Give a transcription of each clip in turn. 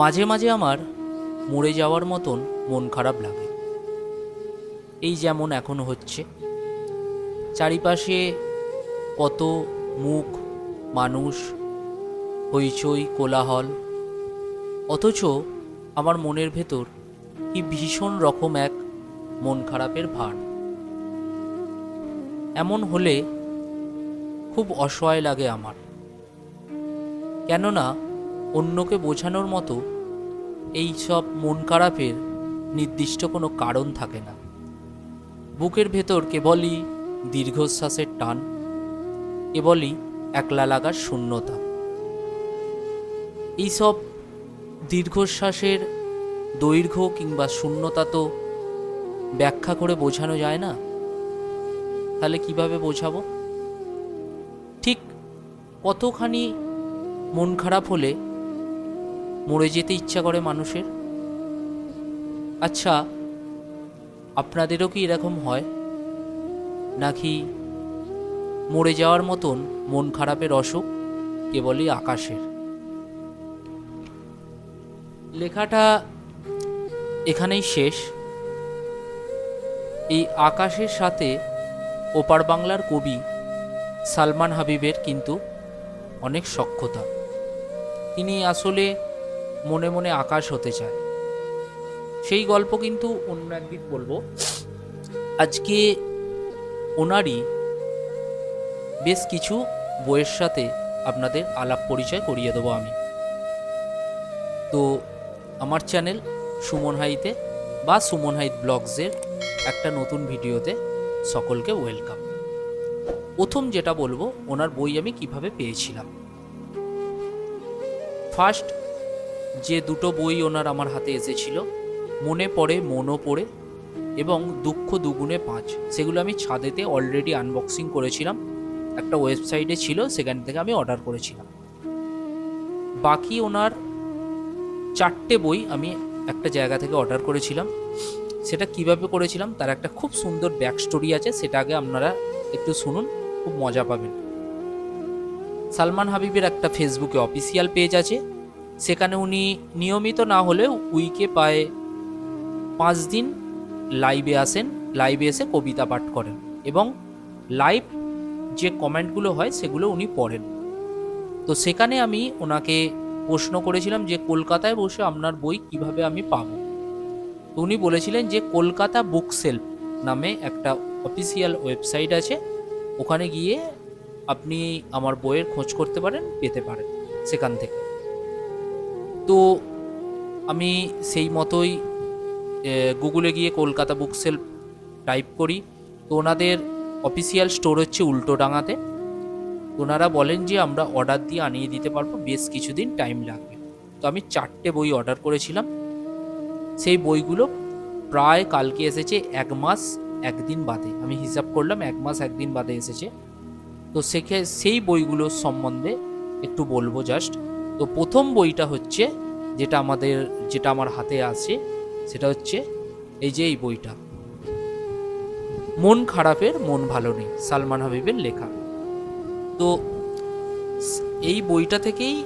মাঝে মাঝে আমার মরে যাওয়ার মতন মন খারাপ লাগে। এই যেমন এখন হচ্ছে, চারিপাশে কত মুখ, মানুষ, হইচই, কোলাহল, অথচ আমার মনের ভেতর কি ভীষণ রকম এক মন খারাপের ভার। এমন হলে খুব অসহায় লাগে আমার, কেননা অন্যকে বোঝানোর মতো এই সব মন খারাপের নির্দিষ্ট কোনো কারণ থাকে না। বুকের ভেতর কেবলই দীর্ঘশ্বাসের টান, কেবলই একলা লাগার শূন্যতা। এইসব দীর্ঘশ্বাসের দৈর্ঘ্য কিংবা শূন্যতা তো ব্যাখ্যা করে বোঝানো যায় না। তাহলে কিভাবে বোঝাবো? ঠিক কতখানি মন খারাপ হলে মরে যেতে ইচ্ছা করে মানুষের। আচ্ছা, আপনাদেরও কি এরকম হয় নাকি মরে যাওয়ার মতন মন খারাপের অসুখ কেবলই আকাশের? লেখাটা এখানেই শেষ। এই আকাশের সাথে ওপার বাংলার কবি সালমান হাবিবের কিন্তু অনেক সখ্যতা। তিনি আসলে মনে মনে আকাশ হতে চায়। সেই গল্প কিন্তু অন্য একদিন বলবো। আজকে ওনারই বেশ কিছু বইয়ের সাথে আপনাদের আলাপ পরিচয় করিয়ে দেবো আমি। তো আমার চ্যানেল সুমন হাইতে বা সুমন হাইত ব্লগসের একটা নতুন ভিডিওতে সকলকে ওয়েলকাম। প্রথম যেটা বলবো, ওনার বই আমি কিভাবে পেয়েছিলাম। ফার্স্ট যে দুটো বই ওনার আমার হাতে এসেছিল, মনে পড়ে, মনও পড়ে এবং দুঃখ দুগুণে 5, সেগুলো আমি ছাদেতে অলরেডি আনবক্সিং করেছিলাম। একটা ওয়েবসাইটে ছিল, সেখান থেকে আমি অর্ডার করেছিলাম। বাকি ওনার 4টে বই আমি একটা জায়গা থেকে অর্ডার করেছিলাম। সেটা কিভাবে করেছিলাম তার একটা খুব সুন্দর ব্যাক স্টোরি আছে, সেটা আগে আপনারা একটু শুনুন, খুব মজা পাবেন। সালমান হাবিবের একটা ফেসবুকে অফিসিয়াল পেজ আছে, সেখানে উনি নিয়মিত না হলেও উইকে প্রায় 5 দিন লাইভে আসেন। লাইভে এসে কবিতা পাঠ করেন এবং লাইভ যে কমেন্টগুলো হয় সেগুলো উনি পড়েন। তো সেখানে আমি ওনাকে প্রশ্ন করেছিলাম যে কলকাতায় বসে আপনার বই কিভাবে আমি পাবো। তো উনি বলেছিলেন যে কলকাতা বুক সেলফ নামে একটা অফিসিয়াল ওয়েবসাইট আছে, ওখানে গিয়ে আপনি আমার বইয়ের খোঁজ করতে পারেন, পেতে পারেন সেখান থেকে। তো আমি সেই মতোই গুগলে গিয়ে কলকাতা বুক সেলফ টাইপ করি। তো ওনাদের অফিসিয়াল স্টোর হচ্ছে উল্টোডাঙাতে। ওনারা বলেন যে আমরা অর্ডার দিয়ে আনিয়ে দিতে পারবো, বেশ কিছুদিন টাইম লাগবে। তো আমি 4টে বই অর্ডার করেছিলাম। সেই বইগুলো প্রায় কালকে এসেছে 1 মাস 1 দিন বাদে। আমি হিসাব করলাম 1 মাস 1 দিন বাদে এসেছে। তো সেই বইগুলোর সম্বন্ধে একটু বলবো জাস্ট। তো প্রথম বইটা হচ্ছে যেটা আমার হাতে আছে, সেটা হচ্ছে এই যে এই বইটা, মন খারাপের মন ভালো নেই, সালমান হাবিবের লেখা। তো এই বইটা থেকেই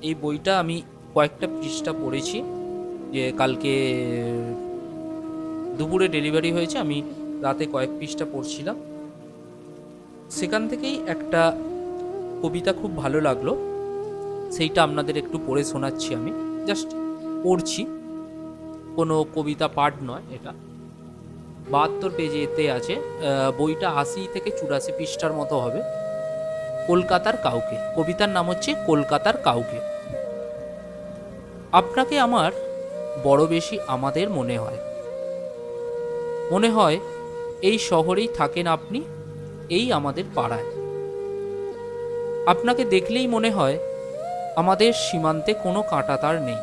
এই বইটা আমি কয়েকটা পৃষ্ঠা পড়েছি। যে কালকে দুপুরে ডেলিভারি হয়েছে, আমি রাতে কয়েক পৃষ্ঠা পড়ছিলাম। সেখান থেকেই একটা কবিতা খুব ভালো লাগলো, সেইটা আপনাদের একটু পড়ে শোনাচ্ছি। আমি জাস্ট পড়ছি, কোনো কবিতা পাঠ নয় এটা। 72 পেজেতে আছে বইটা, 80 থেকে 84 পৃষ্ঠার মতো হবে। কলকাতার কাউকে, কবিতার নাম হচ্ছে কলকাতার কাউকে। আপনাকে আমার বড় বেশি আমাদের মনে হয় এই শহরেই থাকেন আপনি, এই আমাদের পাড়ায়। আপনাকে দেখলেই মনে হয় আমাদের সীমান্তে কোনো কাঁটাতার নেই,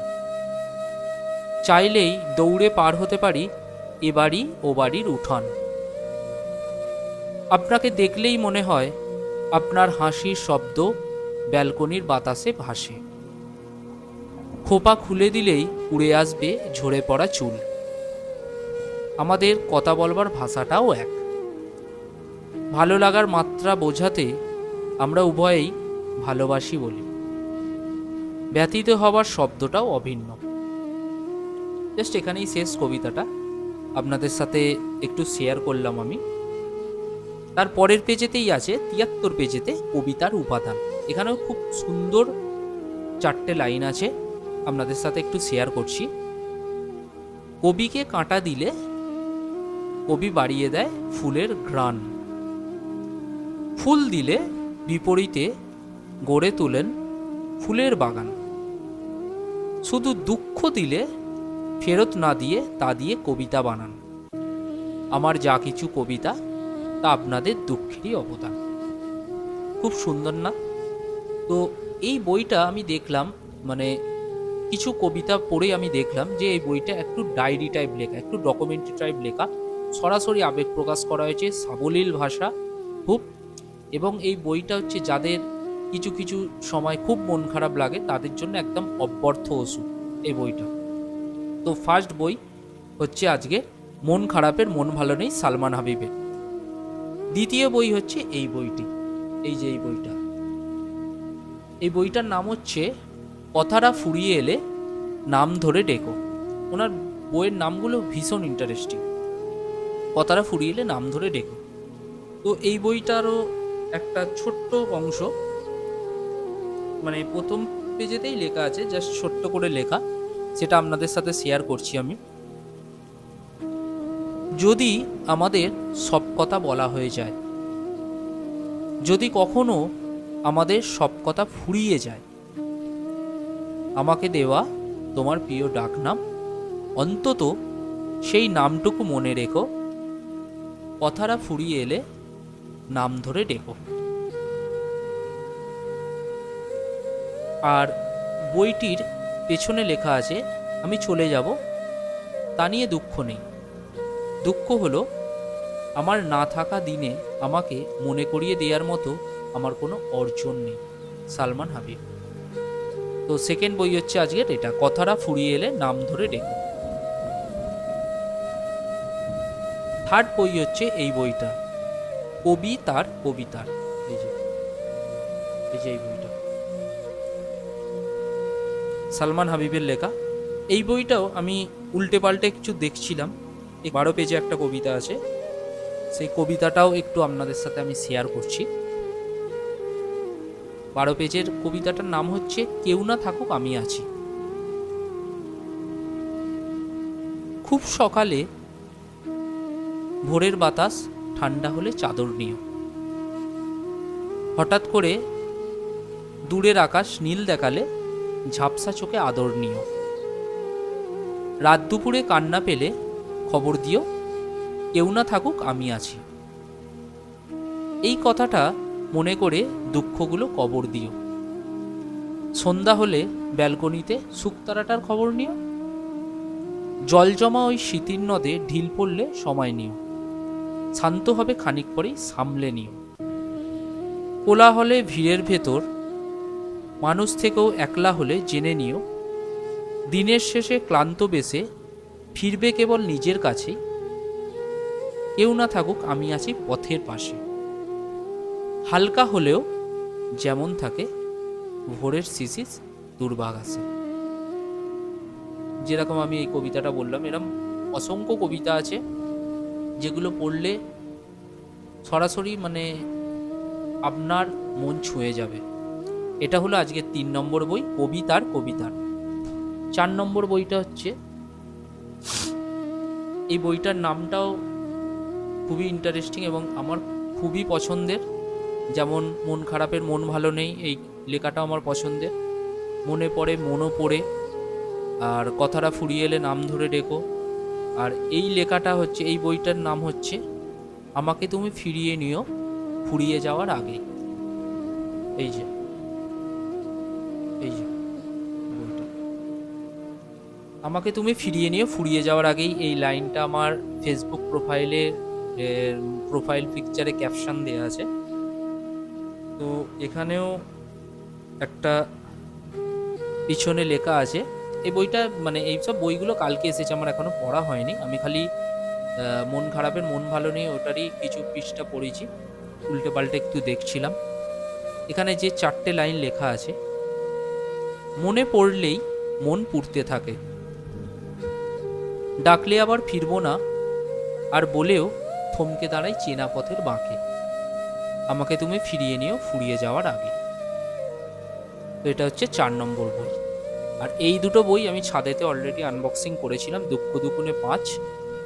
চাইলেই দৌড়ে পার হতে পারি এ বাড়ি ও বাড়ির উঠান। আপনাকে দেখলেই মনে হয় আপনার হাসির শব্দ ব্যালকনির বাতাসে ভাসে। খোপা খুলে দিলেই উড়ে আসবে ঝরে পড়া চুল। আমাদের কথা বলবার ভাষাটাও এক। ভালো লাগার মাত্রা বোঝাতে আমরা উভয়েই ভালোবাসি বলি। ব্যথিত হবার শব্দটাও অভিন্ন। জাস্ট এখানেই শেষ কবিতাটা, আপনাদের সাথে একটু শেয়ার করলাম আমি। তার পরের পেজেতেই আছে ৭৩ পেজেতে কবিতার উপাদান। এখানেও খুব সুন্দর 4টে লাইন আছে, আপনাদের সাথে একটু শেয়ার করছি। কবিকে কাঁটা দিলে কবি বাড়িয়ে দেয় ফুলের ঘ্রাণ, ফুল দিলে বিপরীতে গড়ে তোলেন ফুলের বাগান, শুধু দুঃখ দিলে ফেরত না দিয়ে তা দিয়ে কবিতা বানান। আমার যা কিছু কবিতা তা আপনাদের দুঃখেরই অবদান। খুব সুন্দর না? তো এই বইটা আমি দেখলাম, মানে কিছু কবিতা পড়ে আমি দেখলাম যে এই বইটা একটু ডায়েরি টাইপ লেখা, একটু ডকুমেন্টারি টাইপ লেখা, সরাসরি আবেগ প্রকাশ করা হয়েছে, সাবলীল ভাষা খুব। এবং এই বইটা হচ্ছে যাদের কিছু কিছু সময় খুব মন খারাপ লাগে তাদের জন্য একদম অব্যর্থ ওষুধ এই বইটা। তো ফার্স্ট বই হচ্ছে আজকে মন খারাপের মন ভালো নেই সালমান হাবিবের। দ্বিতীয় বই হচ্ছে এই বইটি, এই যে এই বইটা, এই বইটার নাম হচ্ছে কথাটা ফুরিয়ে এলে নাম ধরে ডেকো। ওনার বইয়ের নামগুলো ভীষণ ইন্টারেস্টিং। কথাটা ফুরিয়ে এলে নাম ধরে ডেকো। তো এই বইটারও একটা ছোট্ট অংশ, মানে প্রথম পেজেতেই লেখা আছে, জাস্ট ছোট্ট করে লেখা, সেটা আপনাদের সাথে শেয়ার করছি আমি। যদি আমাদের সব কথা বলা হয়ে যায়, যদি কখনো আমাদের সব কথা ফুরিয়ে যায়, আমাকে দেওয়া তোমার প্রিয় ডাকনাম, অন্তত সেই নামটুকু মনে রেখো, কথাটা ফুরিয়ে এলে নাম ধরে ডেকো। আর বইটির পেছনে লেখা আছে, আমি চলে যাব তা নিয়ে দুঃখ নেই, দুঃখ হলো আমার না থাকা দিনে আমাকে মনে করিয়ে দেওয়ার মতো আমার কোনো অর্জন নেই। সালমান হাবিব। তো সেকেন্ড বই হচ্ছে আজকের এটা, কথাটা ফুরিয়ে এলে নাম ধরে ডেকো। থার্ড বই হচ্ছে এই বইটা, কবি তার কবিতার। এই যে এই বইটা সালমান হাবিবের লেখা। এই বইটাও আমি উল্টে পাল্টে কিছু দেখছিলাম, 12 পেজে একটা কবিতা আছে, সেই কবিতাটাও একটু আপনাদের সাথে আমি শেয়ার করছি। 12 পেজের কবিতাটার নাম হচ্ছে কেউ না থাকুক আমি আছি। খুব সকালে ভোরের বাতাস ঠান্ডা হলে চাদর নিও, হঠাৎ করে দূরের আকাশ নীল দেখালে ঝাপসা চোখে আদর নিও, রাত দুপুরে কান্না পেলে খবর দিও, কেউ না থাকুক আমি আছি। এই কথাটা মনে করে দুঃখগুলো কবর দিও, সন্ধ্যা হলে ব্যালকনিতে শুকতারাটার খবর নিও, জল জমা ওই স্মৃতির নদে ঢিল পড়লে সময় নিও, শান্ত হবে খানিক পরেই সামলে নিও। কোলাহলে ভিড়ের ভেতর মানুষ থেকেও একলা হলে জেনে নিও, দিনের শেষে ক্লান্ত বেশে ফিরবে কেবল নিজের কাছেই, কেউ না থাকুক আমি আছি পথের পাশে। হালকা হলেও যেমন থাকে ভোরের শিশির দুর্বাগ আসে। যেরকম আমি এই কবিতাটা বললাম, এরকম অসংখ্য কবিতা আছে যেগুলো পড়লে সরাসরি মানে আপনার মন ছুঁয়ে যাবে। এটা হলো আজকের 3 নম্বর বই, কবি তার কবিতার। 4 নম্বর বইটা হচ্ছে, এই বইটার নামটাও খুবই ইন্টারেস্টিং এবং আমার খুবই পছন্দের। যেমন মন খারাপের মন ভালো নেই, এই লেখাটাও আমার পছন্দের। মনে পড়ে মনও পড়ে, আর কথাটা ফুরিয়ে এলে নাম ধরে ডেকো। আর এই লেখাটা হচ্ছে, এই বইটার নাম হচ্ছে আমাকে তুমি ফিরিয়ে নিও ফুরিয়ে যাওয়ার আগে। এই যে বইটা, আমাকে তুমি ফিরিয়ে নিও ফুরিয়ে যাওয়ার আগেই, এই লাইনটা আমার ফেসবুক প্রোফাইল পিকচারে ক্যাপশন দেওয়া আছে। তো এখানেও একটা পিছনে লেখা আছে। এই বইটা মানে এইসব বইগুলো কালকে এসেছে, আমার এখনো পড়া হয়নি। আমি খালি মন খারাপের মন ভালো নেই ওটারই কিছু পৃষ্ঠা পড়েছি, উল্টে পাল্টে একটু দেখছিলাম। এখানে যে 4টে লাইন লেখা আছে, মনে পড়লেই মন পুড়তে থাকে, ডাকলে আবার ফিরবো না, আর বলেও থমকে দাঁড়াই চেনা পথের বাঁকে, আমাকে তুমি ফিরিয়ে নিও ফুরিয়ে যাওয়ার আগে। তো এটা হচ্ছে 4 নম্বর বই। আর এই দুটো বই আমি ছাদেতে অলরেডি আনবক্সিং করেছিলাম, দুঃখ দুগুণে 5।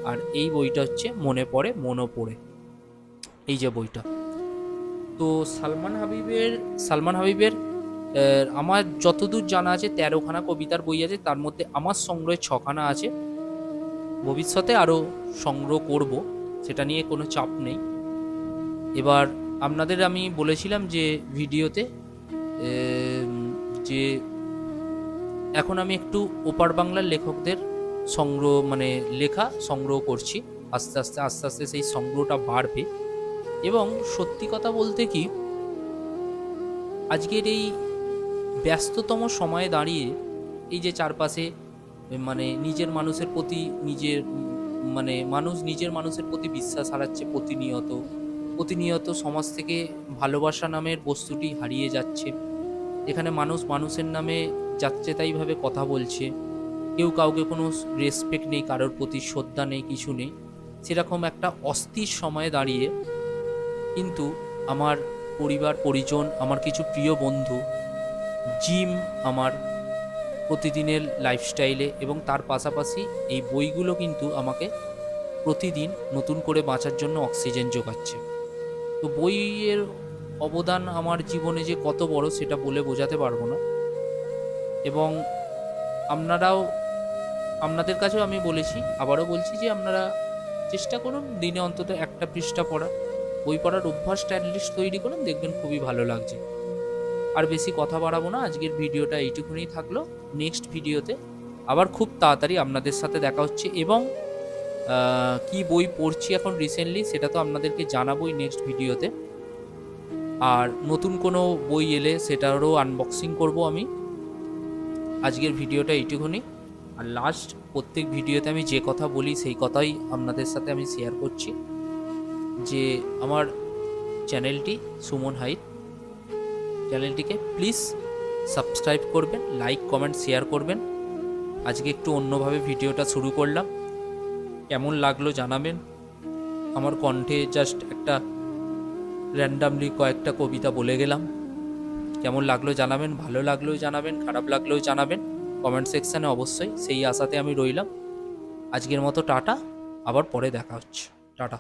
আর এই বইটা হচ্ছে মনে পড়ে মনও পড়ে, এই যে বইটা। তো সালমান হাবিবের আমার যতদূর জানা আছে 13খানা কবিতার বই আছে, তার মধ্যে আমার সংগ্রহে 6খানা আছে। ভবিষ্যতে আরও সংগ্রহ করব, সেটা নিয়ে কোনো চাপ নেই। এবার আপনাদের আমি বলেছিলাম যে ভিডিওতে যে এখন আমি একটু ওপার বাংলার লেখকদের সংগ্রহ লেখা সংগ্রহ করছি। আস্তে আস্তে সেই সংগ্রহটা বাড়বে। এবং সত্যি কথা বলতে কি, আজকের এই ব্যস্ততম সময়ে দাঁড়িয়ে এই যে চারপাশে নিজের মানুষের প্রতি নিজের মানুষের প্রতি বিশ্বাস হারাচ্ছে প্রতিনিয়ত সমাজ থেকে ভালোবাসা নামের বস্তুটি হারিয়ে যাচ্ছে। এখানে মানুষের নামে যাচ্ছে তাইভাবে কথা বলছে, কেউ কাউকে কোনো রেসপেক্ট নেই, কারোর প্রতি শ্রদ্ধা নেই, কিছু নেই। সেরকম একটা অস্থির সময়ে দাঁড়িয়ে কিন্তু আমার পরিবার পরিজন, আমার কিছু প্রিয় বন্ধু, জিম আমার প্রতিদিনের লাইফস্টাইলে, এবং তার পাশাপাশি এই বইগুলো কিন্তু আমাকে প্রতিদিন নতুন করে বাঁচার জন্য অক্সিজেন যোগাচ্ছে। তো বইয়ের অবদান আমার জীবনে যে কত বড় সেটা বলে বোঝাতে পারবো না। এবং আপনাদের কাছেও আমি বলেছি, আবারও বলছি যে আপনারা চেষ্টা করুন দিনে অন্তত একটা পৃষ্ঠা পড়া, বই পড়ার অভ্যাসটা অ্যাটলিস্ট তৈরি করুন, দেখবেন খুবই ভালো লাগছে। আর বেশি কথা বাড়াবো না, আজকের ভিডিওটা এইটুকুনি থাকলো। নেক্সট ভিডিওতে আবার খুব তাড়াতাড়ি আপনাদের সাথে দেখা হচ্ছে, এবং কি বই পড়ছি এখন রিসেন্টলি সেটা তো আপনাদেরকে জানাবোই নেক্সট ভিডিওতে। আর নতুন কোনো বই এলে সেটারও আনবক্সিং করব আমি। আজকের ভিডিওটা এইটুকুনি। আর লাস্ট প্রত্যেক ভিডিওতে আমি যে কথা বলি সেই কথাই আপনাদের সাথে আমি শেয়ার করছি, যে আমার চ্যানেলটি সুমন হাইট, চ্যানেলটিকে প্লিজ সাবস্ক্রাইব করবেন, লাইক কমেন্ট শেয়ার করবেন। আজকে একটু অন্যভাবে ভিডিওটা শুরু করলাম, কেমন লাগলো জানাবেন। আমার কণ্ঠে জাস্ট একটা র্যান্ডামলি কয়েকটা কবিতা বলে গেলাম, কেমন লাগলো জানাবেন, ভালো লাগলেও জানাবেন, খারাপ লাগলেও জানাবেন কমেন্ট সেকশানে অবশ্যই। সেই আশাতে আমি রইলাম। আজকের মতো টাটা, আবার পরে দেখা হচ্ছে, টাটা।